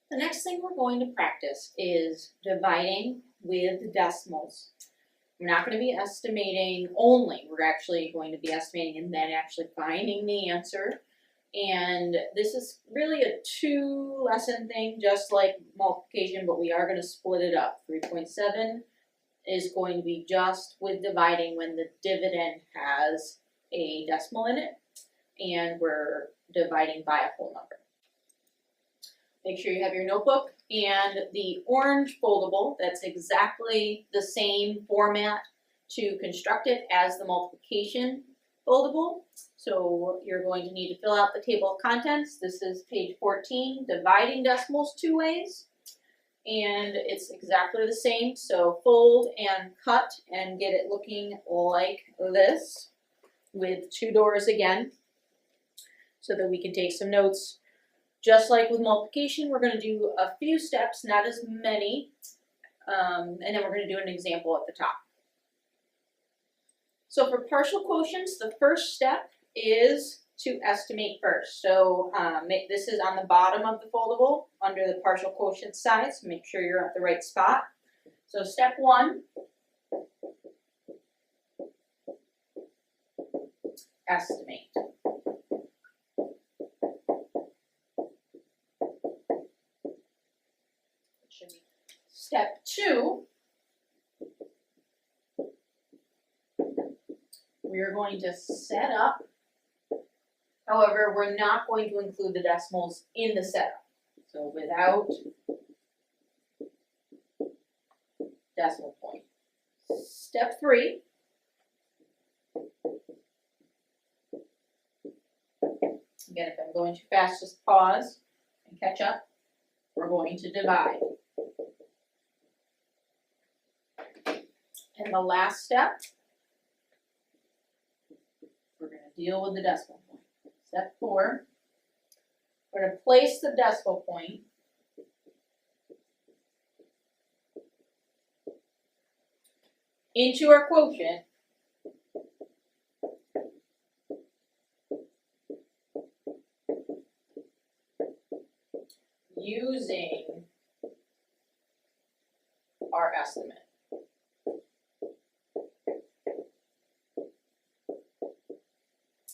The next thing we're going to practice is dividing with decimals. We're not going to be estimating only, we're actually going to be estimating and then actually finding the answer. And this is really a 2-lesson thing, just like multiplication, but we are going to split it up. 3.7 is going to be just with dividing when the dividend has a decimal in it, and we're dividing by a whole number. Make sure you have your notebook and the orange foldable. That's exactly the same format to construct it as the multiplication foldable. So you're going to need to fill out the table of contents. This is page 14, dividing decimals 2 ways. And it's exactly the same. So fold and cut and get it looking like this with 2 doors again so that we can take some notes. Just like with multiplication, we're going to do a few steps, not as many, and then we're going to do an example at the top. So for partial quotients, the first step is to estimate first. So this is on the bottom of the foldable under the partial quotient side, so make sure you're at the right spot. So step 1, estimate. Step 2, we are going to set up. However, we're not going to include the decimals in the setup. So without decimal point. Step 3, again, if I'm going too fast, just pause and catch up. We're going to divide. And the last step, we're going to deal with the decimal point. Step 4, we're going to place the decimal point into our quotient using our estimate.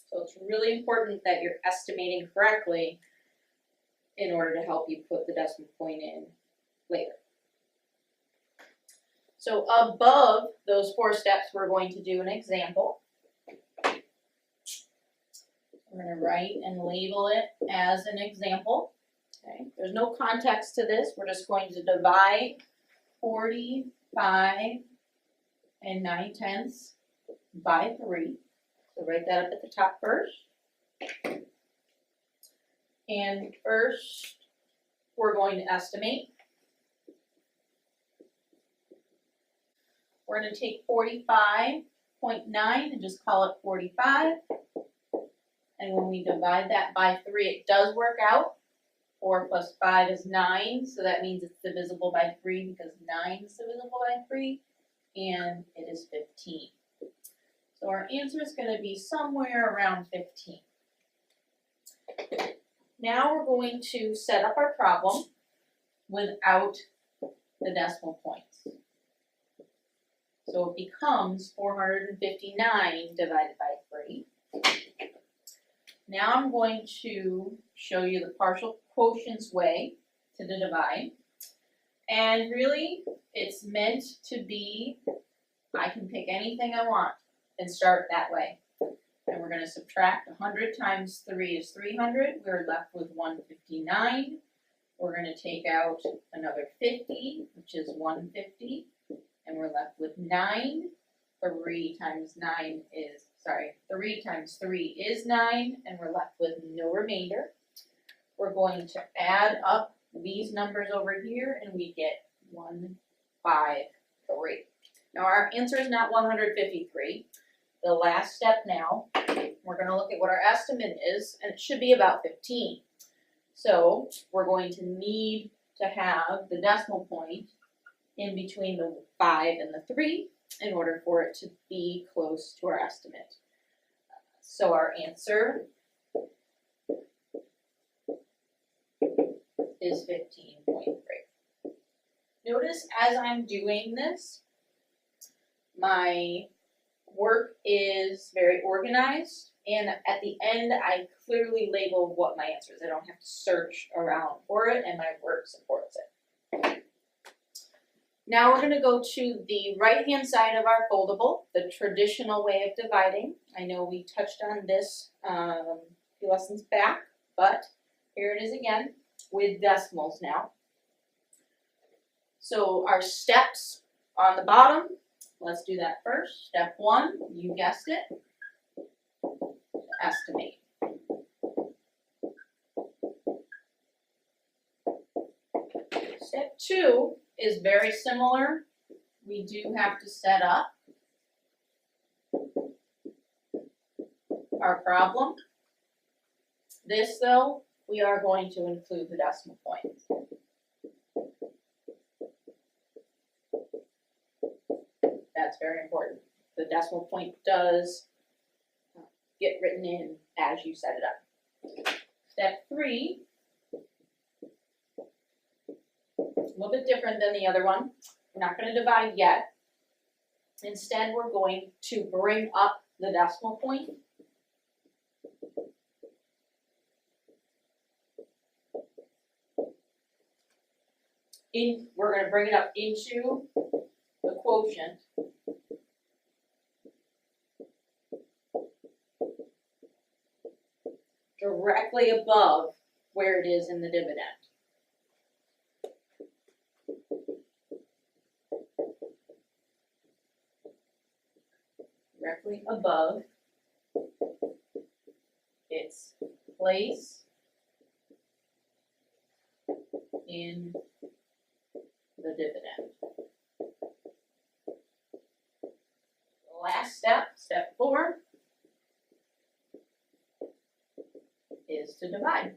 So it's really important that you're estimating correctly in order to help you put the decimal point in later. So above those 4 steps, we're going to do an example. We're going to write and label it as an example. Okay. There's no context to this. We're just going to divide 45 9/10 by 3. So write that up at the top first. And first, we're going to estimate. We're going to take 45.9 and just call it 45. And when we divide that by 3, it does work out. 4 plus 5 is 9, so that means it's divisible by 3 because 9 is divisible by 3, and it is 15. So our answer is going to be somewhere around 15. Now we're going to set up our problem without the decimal points. So it becomes 459 divided by 3. Now I'm going to show you the partial quotients way to divide. And really, it's meant to be, I can pick anything I want and start that way. And we're going to subtract 100 times 3 is 300. We're left with 159. We're going to take out another 50, which is 150. And we're left with 9. 3 times 3 is 9, and we're left with no remainder. We're going to add up these numbers over here, and we get 153. Now our answer is not 153. The last step now, we're going to look at what our estimate is, and it should be about 15. So we're going to need to have the decimal point in between the 5 and the 3 in order for it to be close to our estimate. So our answer is 15.3. Notice as I'm doing this, my work is very organized, and at the end I clearly label what my answer is. I don't have to search around for it, and my work supports it. Now we're going to go to the right-hand side of our foldable, the traditional way of dividing. I know we touched on this a few lessons back, but here it is again with decimals now. So our steps on the bottom, let's do that first. Step 1, you guessed it, estimate. Step 2 is very similar. We do have to set up our problem. This, though, we are going to include the decimal point. That's very important. The decimal point does get written in as you set it up. Step 3, a little bit different than the other one. We're not going to divide yet. Instead, we're going to bring up the decimal point. We're going to bring it up into the quotient. Directly above where it is in the dividend. Directly above its place in the dividend. Last step, step 4, is to divide.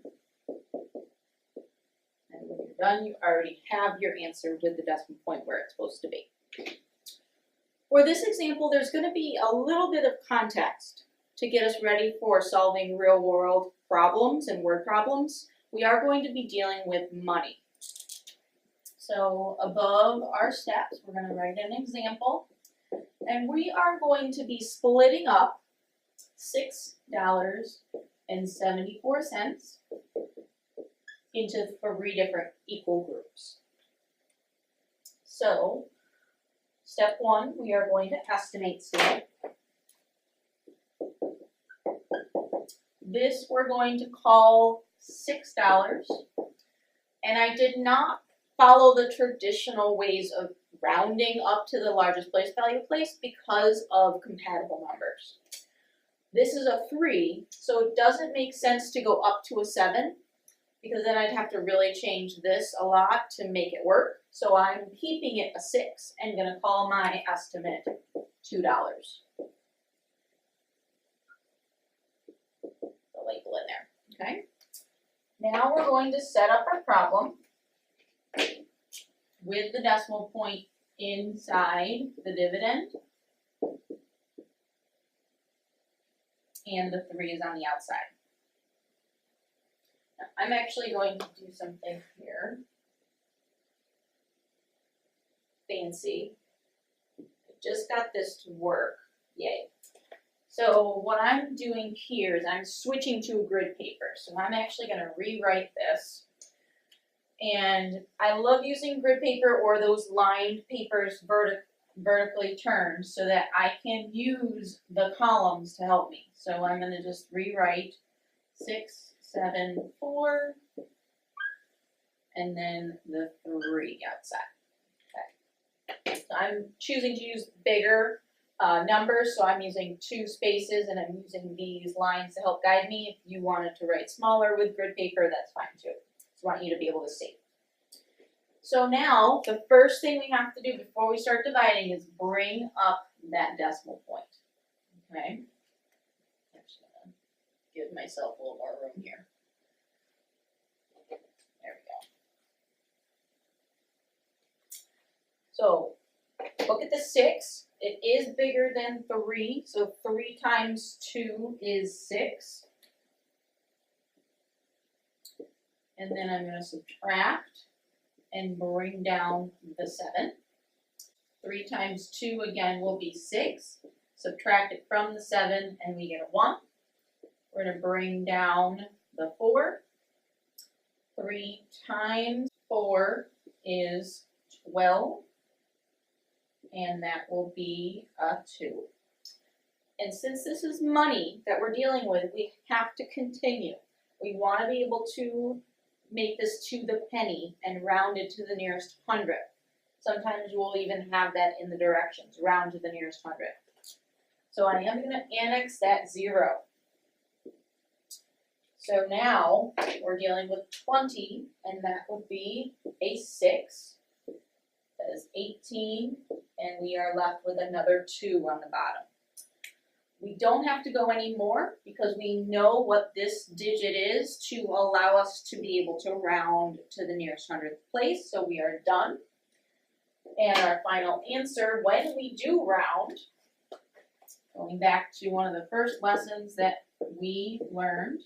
And when you're done, you already have your answer with the decimal point where it's supposed to be. For this example, there's going to be a little bit of context to get us ready for solving real-world problems and word problems. We are going to be dealing with money. So above our steps, we're going to write an example. And we are going to be splitting up $6.74 into 3 different equal groups. So, step 1, we are going to estimate still. This we're going to call $6, and I did not follow the traditional ways of rounding up to the largest place value place because of compatible numbers. This is a 3, so it doesn't make sense to go up to a 7 because then I'd have to really change this a lot to make it work. So I'm keeping it a 6 and going to call my estimate $2. The label in there, okay? Now we're going to set up our problem with the decimal point inside the dividend, and the 3 is on the outside. Now, I'm actually going to do something here fancy. I just got this to work, yay. So what I'm doing here is I'm switching to a grid paper. So I'm actually going to rewrite this. And I love using grid paper or those lined papers vertically turned so that I can use the columns to help me. So I'm going to just rewrite 6, 7, 4, and then the 3 outside. Okay. So I'm choosing to use bigger numbers, so I'm using 2 spaces and I'm using these lines to help guide me. If you wanted to write smaller with grid paper, that's fine too. Just want you to be able to see. So now, the first thing we have to do before we start dividing is bring up that decimal point. Okay? I'm just going to give myself a little more room here. There we go. So, look at the 6. It is bigger than 3, so 3 times 2 is 6. and then I'm going to subtract and bring down the 7. 3 times 2 again will be 6. Subtract it from the 7 and we get a 1. We're going to bring down the 4. 3 times 4 is 12, and that will be a 2. And since this is money that we're dealing with, we have to continue. We want to be able to make this to the penny and round it to the nearest hundredth. Sometimes we'll even have that in the directions, round to the nearest hundredth. So I am going to annex that 0. So now we're dealing with 20, and that would be a 6. That is 18, and we are left with another 2 on the bottom. We don't have to go any more because we know what this digit is to allow us to be able to round to the nearest hundredth place. So we are done. And our final answer, when we do round, going back to one of the first lessons that we learned,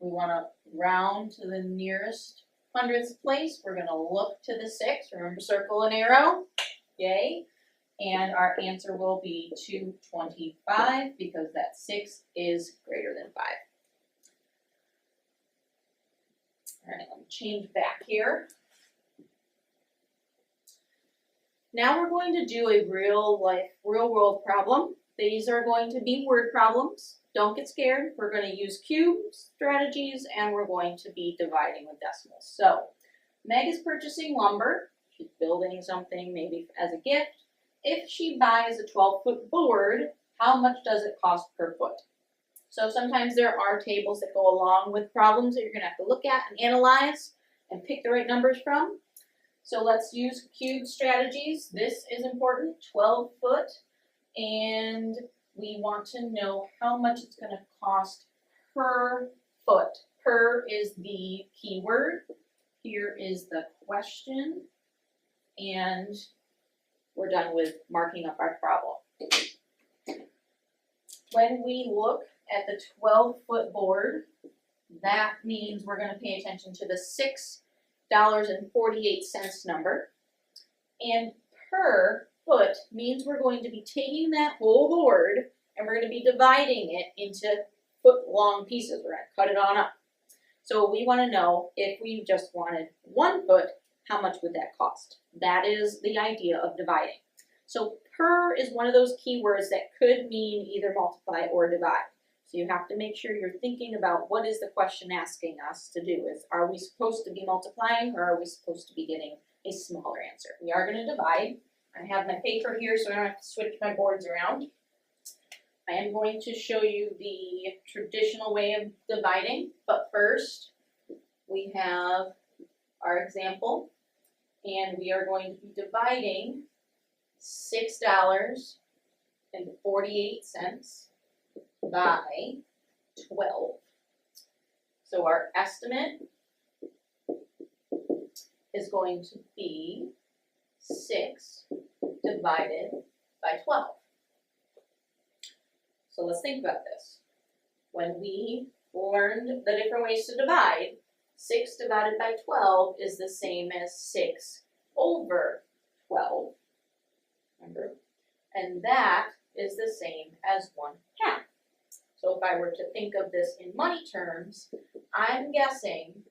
we want to round to the nearest hundredths place. We're going to look to the 6. Remember, circle and arrow. Yay. And our answer will be 225 because that 6 is greater than 5. All right, let me change back here. Now we're going to do a real world problem. These are going to be word problems. Don't get scared. We're going to use cube strategies and we're going to be dividing with decimals. So Meg is purchasing lumber. She's building something maybe as a gift. If she buys a 12-foot board, how much does it cost per foot? So sometimes there are tables that go along with problems that you're going to have to look at and analyze and pick the right numbers from. So let's use cube strategies. This is important, 12 foot, and we want to know how much it's going to cost per foot. Per is the key word. Here is the question, and we're done with marking up our problem. When we look at the 12-foot board, that means we're going to pay attention to the $6.48 number. And per foot means we're going to be taking that whole board and we're going to be dividing it into foot-long pieces. We're going to cut it on up. So we want to know if we just wanted 1 foot, how much would that cost? That is the idea of dividing. So per is one of those keywords that could mean either multiply or divide. So you have to make sure you're thinking about what is the question asking us to do. Are we supposed to be multiplying or are we supposed to be getting a smaller answer? We are going to divide. I have my paper here so I don't have to switch my boards around. I am going to show you the traditional way of dividing, but first we have our example, and we are going to be dividing $6.48 by 12. So our estimate is going to be 6 divided by 12. So let's think about this. When we learned the different ways to divide, 6 divided by 12 is the same as 6 over 12. Remember? And that is the same as 1/2. So if I were to think of this in money terms, I'm guessing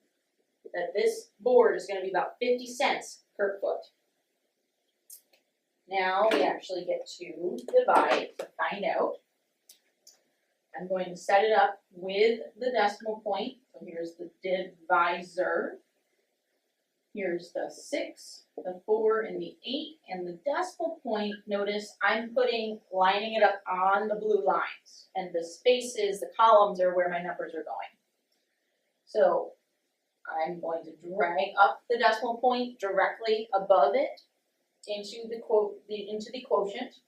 that this board is going to be about 50 cents per foot. Now we actually get to divide to find out. I'm going to set it up with the decimal point. So here's the divisor. Here's the 6, the 4, and the 8, and the decimal point, notice I'm lining it up on the blue lines, and the spaces, the columns are where my numbers are going. So I'm going to drag up the decimal point directly above it into the quotient,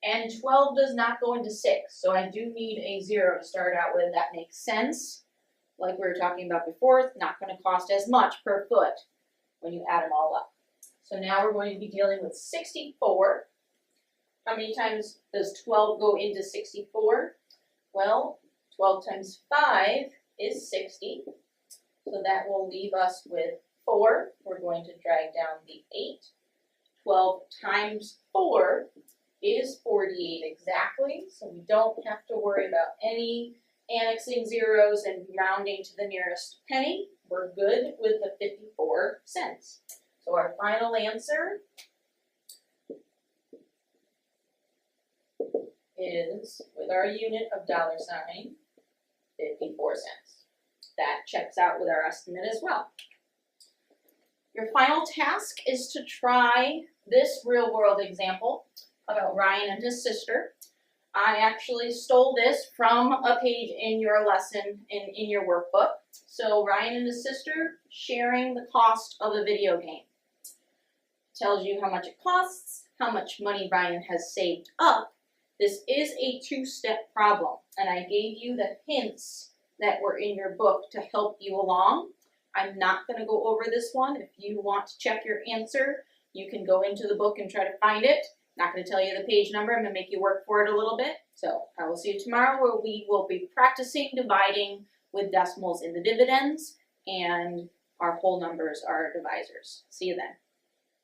and 12 does not go into 6, so I do need a 0 to start out with. That makes sense. Like we were talking about before, it's not going to cost as much per foot when you add them all up. So now we're going to be dealing with 64. How many times does 12 go into 64? Well, 12 times 5 is 60. So that will leave us with 4. We're going to drag down the 8. 12 times 4 is 48 exactly, so we don't have to worry about any annexing zeros and rounding to the nearest penny. We're good with the 54 cents. So our final answer is, with our unit of $, 54 cents. That checks out with our estimate as well. Your final task is to try this real-world example about Ryan and his sister. I actually stole this from a page in your lesson, in your workbook. So Ryan and his sister sharing the cost of a video game. Tells you how much it costs, how much money Ryan has saved up. This is a 2-step problem, and I gave you the hints that were in your book to help you along. I'm not going to go over this one. If you want to check your answer, you can go into the book and try to find it. Not going to tell you the page number. I'm going to make you work for it a little bit. So I will see you tomorrow, where we will be practicing dividing with decimals in the dividends, and our whole numbers are divisors. See you then.